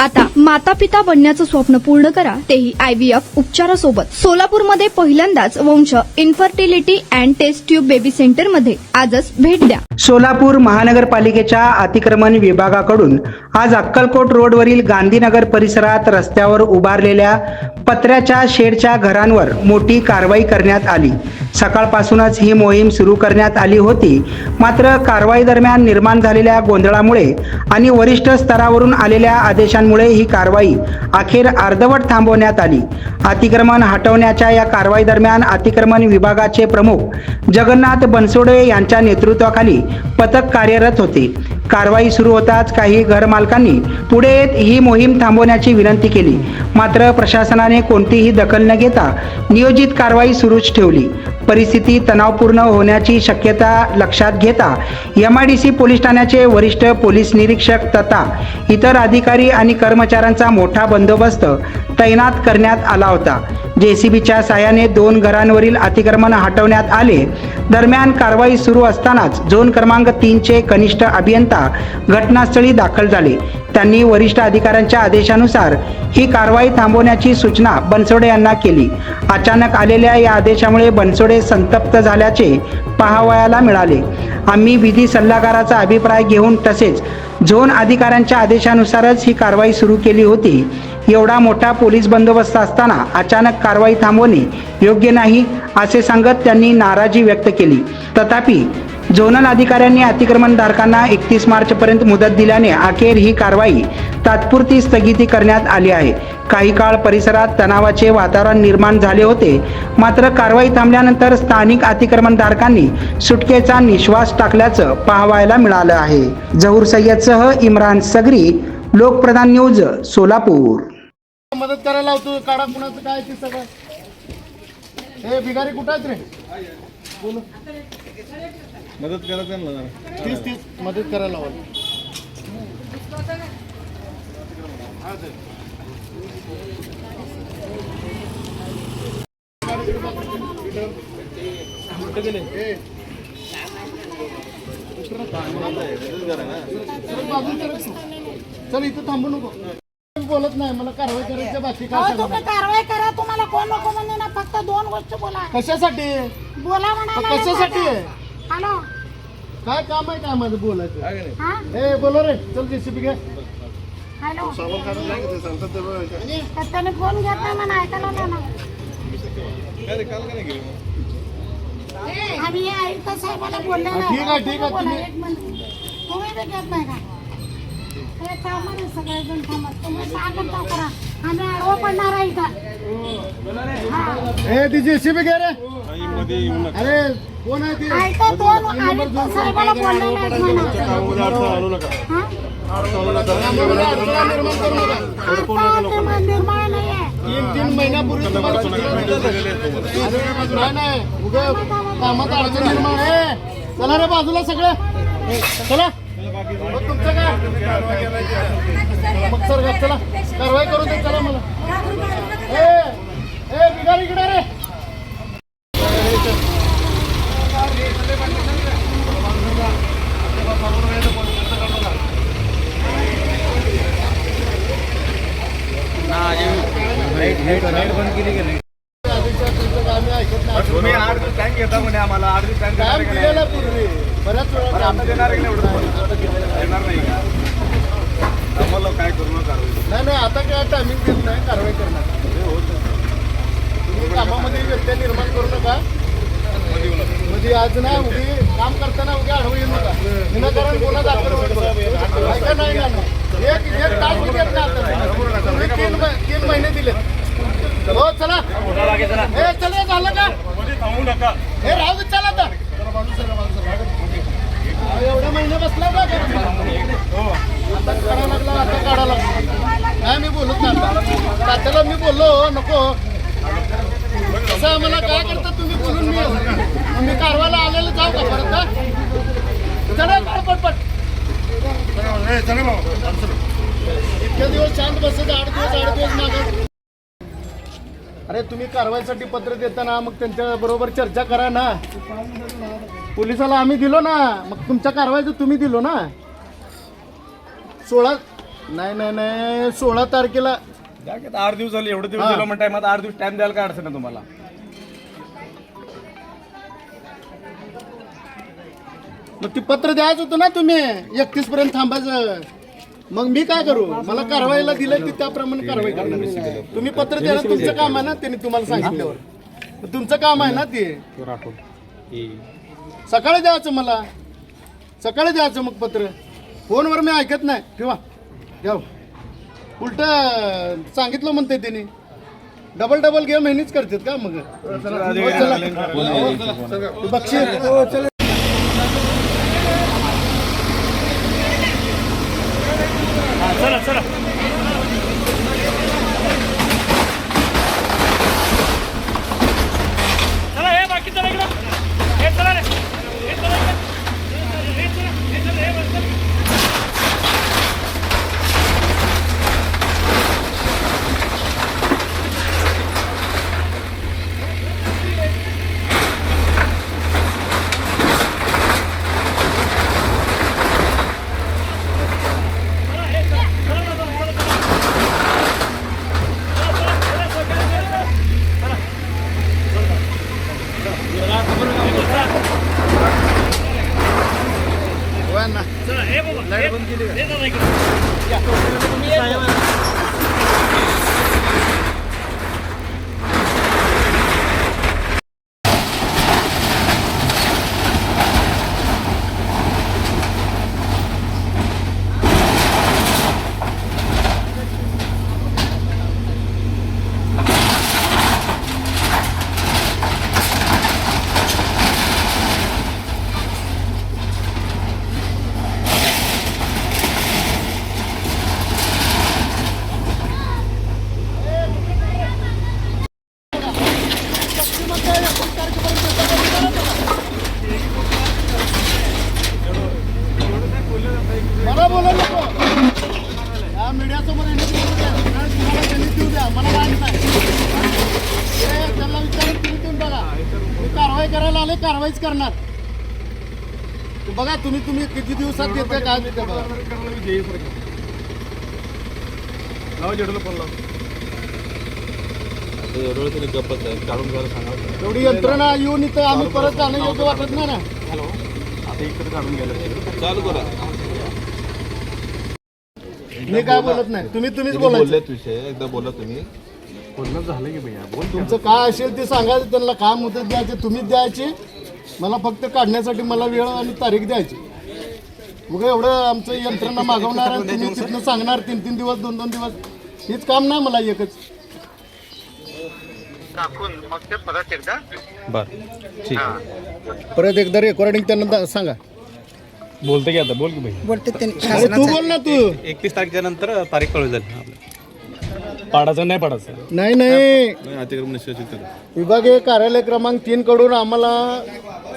आता माता पिता बनण्याचं स्वप्न पूर्ण करा, तेही IVF उपचारासोबत। सोलापूरमध्ये पहिल्यांदाच Vansh infertility and test tube baby centre मध्ये आजच भेट द्या। सोलापूर महानगरपालिकेच्या अतिक्रमण विभागाकडून आज अक्कलकोट रोडवरील गांधीनगर परिसरात रस्त्यावर उभारलेल्या पत्र्याच्या शेडच्या घरांवर मोठी कारवाई करण्यात आली। सकाळपासूनच ही मोहीम सुरू करण्यात आली होती, मात्र कारवाई दरम्यान निर्माण झालेल्या गोंधळामुळे आणि वरिष्ठ स्तरावरून आलेल्या आदेशांमुळे ही कारवाई अखेर अर्धवट थांबवण्यात आली। अतिक्रमण हटवण्याच्या या कारवाई दरम्यान अतिक्रमण विभागाचे प्रमुख जगन्नाथ बनसोडे यांच्या नेतृत्वाखाली पथक कार्यरत होते। कारवाई सुरू होताच काही घरमालकांनी पुढे येत ही मोहीम थांबवण्याची विनंती केली, मात्र प्रशासनाने कोणतीही दखल न घेता नियोजित कारवाई सुरूच ठेवली। परिस्थिती तणावपूर्ण होण्याची शक्यता लक्षात घेता MIDC पोलीस ठाण्याचे वरिष्ठ पोलीस निरीक्षक तथा इतर अधिकारी आणि कर्मचाऱ्यांचा मोठा बंदोबस्त तैनात करण्यात आला होता। JCBच्या साहाय्याने 2 घरांवरील अतिक्रमण हटवण्यात आले। दरम्यान कारवाई सुरू असतानाच झोन क्रमांक 3 चे कनिष्ठ अभियंता घटनास्थळी दाखल झाले। त्यांनी वरिष्ठ अधिकाऱ्यांच्या आदेशानुसार ही कारवाई थांबवण्याची सूचना बनसोडे यांना केली। अचानक आलेल्या या आदेशामुळे बनसोडे संतप्त झाल्याचे पाहावयाला मिळाले। आम्ही विधी सल्लागाराचा अभिप्राय घेऊन तसेच झोन अधिकाऱ्यांच्या आदेशानुसारच ही कारवाई सुरू केली होती। एवढा मोठा पोलीस बंदोबस्त असताना अचानक कारवाई थांबवणे योग्य नाही असे सांगत त्यांनी नाराजी व्यक्त केली। तथापि झोनल अधिकाऱ्यांनी अतिक्रमणधारकांना 31 मार्चपर्यंत मुदत दिल्याने अखेर ही कारवाई तात्पुरती स्थगिती करण्यात आली आहे। काही काळ परिसरात तणावाचे वातावरण निर्माण झाले होते, मात्र कारवाई थांबल्यानंतर स्थानिक अतिक्रमणधारकांनी सुटकेचा निश्वास टाकल्याचं पाहावयाला मिळालं आहे। जहूर सय्यदसह इम्रान सगरी, लोकप्रधान न्यूज, सोलापूर। मदत करायला लावतो, काढा कुणाचं काय ते सगळं। हे भिगारी कुठं आहेत रे? बोल, मदत करायचं ना, तीच मदत करायला लावा। चल इथं थांबू नको, बोलत नाही, मला कारवाई करायची बाकी काय तुम्ही कारवाई करा, तुम्हाला कोण नको म्हणजे ना, फक्त 2 गोष्टी बोला। कशासाठी बोला म्हणाला कशासाठी हॅलो काय काम आहे, काय माझं बोलायचं? हा ए बोला रे, चल JCB घे। हॅलो त्याने फोन घेत नाही म्हणा, ऐकायला नाही ना। आम्ही आयुक्त साहेबाला बोलले ठीक आहे तुम्ही तुम्ही बी घेत नाही का? हे थांबा रे, सगळेजण थांबा, तुम्ही सांगता करा, आम्ही आडवं पडणार आहे इथं। ए ती JCB घे रे। अरे कोण आहे ती? ऐका, 2 आयुक्त साहेबाला बोलले नाहीत म्हणा। निर्माण नाही आहे, 3 महिन्यापूर्वी तुम्हाला नाही उद्या कामात अडचण निर्माण आहे। चला रे बाजूला सगळं, चला। मग तुमचं काय मग सर चला कारवाई करू दे, चला मला। ए बिगारी इकडे रे। तुम्ही 8 दिवस टाइम घेता म्हणे आम्हाला, 8 दिवस टाइम दिलेला पूर्वी बऱ्याच वेळा आता देणार आहे देणार नाही का? आम्हाला काय करू नका। नाही आता काय टायमिंग देत नाही, कारवाई करणार। तुम्ही कामामध्ये व्यत्यय निर्माण करू नका। म्हणजे आज ना उद्या काम करताना उद्या आडवं येऊ नका, विनाकारण कोणा दाखल ऐका नाही ना, एक तास मी देत नाही आता। तुम्ही 3 महिने दिले। हो चला, हे चला, झालं का? हे राहू दे, चला आता। एवढे महिने बसला का? आता करायला लागला, आता काढायला लागला। काय मी बोलत नाही आता, तात्याला मी बोललो नको असं मला काय करता तुम्ही बोलून, मी कारवाला आलेलं जाऊ का परत? चला पटपट, इतके दिवस शांत बसत, 8 दिवस मागत। अरे तुम्ही कारवाईसाठी पत्र देताना मग त्यांच्या बरोबर चर्चा करा ना। पोलिसाला आम्ही दिलो ना, मग तुमच्या कारवाईचं तुम्ही दिलो ना। 16 नाही 16 तारखेला द्या की आता 8 दिवस झाले, एवढे दिवस हा. दिलं म्हणताय, मग आता 8 दिवस टाइम द्यायला काय अडचण आहे तुम्हाला? मग ती पत्र द्यायचं होतं ना तुम्ही 31 पर्यंत थांबायचं. मग मी काय करू? मला कारवाईला दिलं की त्याप्रमाणे कारवाई करणार. तुम्ही पत्र द्यायला तुमचं काम आहे ना, त्यांनी तुम्हाला सांगितल्यावर तुमचं काम आहे ना ते. सकाळी द्यायचं, मला सकाळी द्यायचं मग पत्र. फोनवर मी ऐकत नाही. ठेवा घ्या, उलट सांगितलं म्हणते त्यांनी. डबल गेम ह्यानीच करतात का मग? बक्षीस मला बोलायला नको. या मीडियासमोर देऊ द्या, मला माहित नाही. त्यांना विचारून तुम्ही देऊन बघा. मी कारवाई करायला आले, कारवाईच करणार. बघा तुम्ही किती दिवसात देते काय देते बघा. एवढी यंत्रणा येऊन इथं आम्ही परत जाणं योग्य वाटत नाही ना. मी काय बोलत नाही, तुम्हीच बोलायचं. विषय एकदा बोला तुम्ही. बोलणं झालं की भैया, बोल. तुमचं काय असेल ते सांगायचं. त्यांना काय मुदत द्यायची तुम्हीच द्यायची. मला फक्त काढण्यासाठी मला वेळ आणि तारीख द्यायची. मग एवढं आमचं यंत्रणा मागवणार आणि तुम्ही तिथनं सांगणार 3 दिवस 2 दिवस. हेच काम नाही मला एकच. परत एकदा रेकॉर्डिंग त्यांना सांगा. बोलते की आता, बोल की भाई. अरे तू बोल ना. तू 31 तारखेच्या नंतर तारीख कळू जाईल. पाडायचं नाही पाडायचं नाही अतिक्रमण निश्चित. विभागीय कार्यालय क्रमांक 3 कडून आम्हाला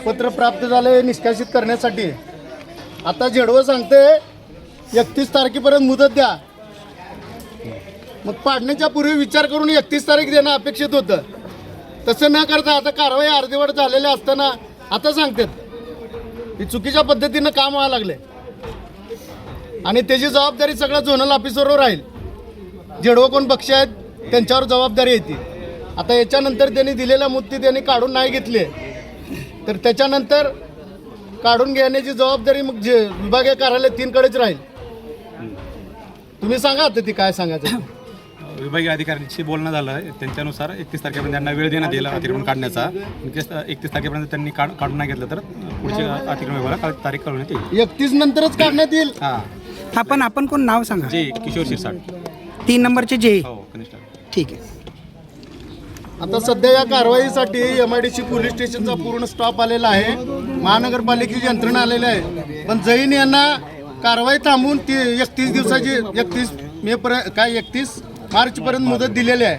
पत्र प्राप्त झाले निष्कासित करण्यासाठी. आता झेडवं सांगते 31 तारखेपर्यंत मुदत द्या. मग पाडण्याच्या पूर्वी विचार करून 31 तारीख देणं अपेक्षित होतं. तसं न करता आता कारवाई अर्धवट झालेल्या असताना आता सांगतात. ही चुकीच्या पद्धतीनं काम व्हायला लागले आणि त्याची जबाबदारी सगळ्या झोनल ऑफिसरवर राहील. जेडवं कोण पक्ष आहेत त्यांच्यावर जबाबदारी येते. आता याच्यानंतर त्यांनी दिलेल्या मुद्दे त्यांनी काढून नाही घेतले तर त्याच्यानंतर काढून घेण्याची जबाबदारी मग विभागीय कार्यालय 3 कडेच राहील. तुम्ही सांगा आता ती काय सांगायचं. विभागीय अधिकाऱ्यांशी बोलणं झालं, त्यांच्यानुसार 31 तारखेपर्यंत त्यांना वेळ देण्यात येईल अतिक्रमण काढण्याचा. 31 तारखेपर्यंत त्यांनी काढून नाही घेतलं तर पुढच्या अतिक्रमण विभागाला तारीख कळवण्यात येईल. 31 नंतरच काढण्यात येईल. आपण कोण नाव सांगा. जे किशोर शिरसाट, 3 नंबरचे जे. हो कनिष्ठ. ठीक आहे. आता सध्या या कारवाईसाठी MIDC पोलीस स्टेशनचा पूर्ण स्टॉप आलेला आहे. महानगरपालिकेची यंत्रणा आलेली आहे. पण जैन यांना कारवाई थांबवून 31 दिवसाची 31 मे पर्यंत 31 मार्च पर्यंत मुदत दिलेली आहे.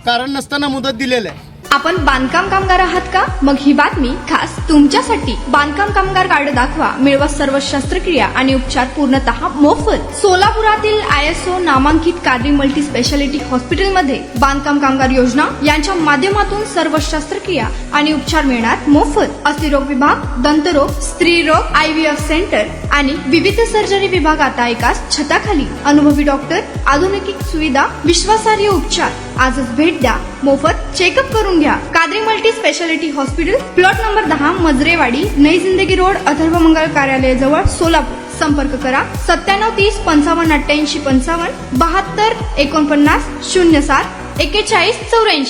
कारण नसताना मुदत दिलेली आहे. आपण बांधकाम कामगार आहात का? मग ही बातमी खास तुमच्यासाठी. बांधकाम कामगार कार्ड दाखवा, मिळवा सर्व शस्त्रक्रिया आणि उपचार पूर्णतः मोफत. सोलापुरातील ISO नामांकित कादरी मल्टी स्पेशालिटी हॉस्पिटलमध्ये बांधकाम कामगार योजना यांच्या माध्यमातून सर्व शस्त्रक्रिया आणि उपचार मिळणार मोफत. अस्थिरोग विभाग, दंतरोग, स्त्रीरोग, IVF सेंटर आणि विविध सर्जरी विभाग आता एकाच छताखाली. अनुभवी डॉक्टर, आधुनिक सुविधा, विश्वासार्ह उपचार. आजच भेट द्या, मोफत चेकअप करून घ्या. Qadri multi speciality hospital, plot number 10, Majrewadi, नई जिंदगी रोड, अथर्व मंगल कार्यालय जवळ, सोलापूर. संपर्क करा 9730 55 88 55 72 49 07 41 84.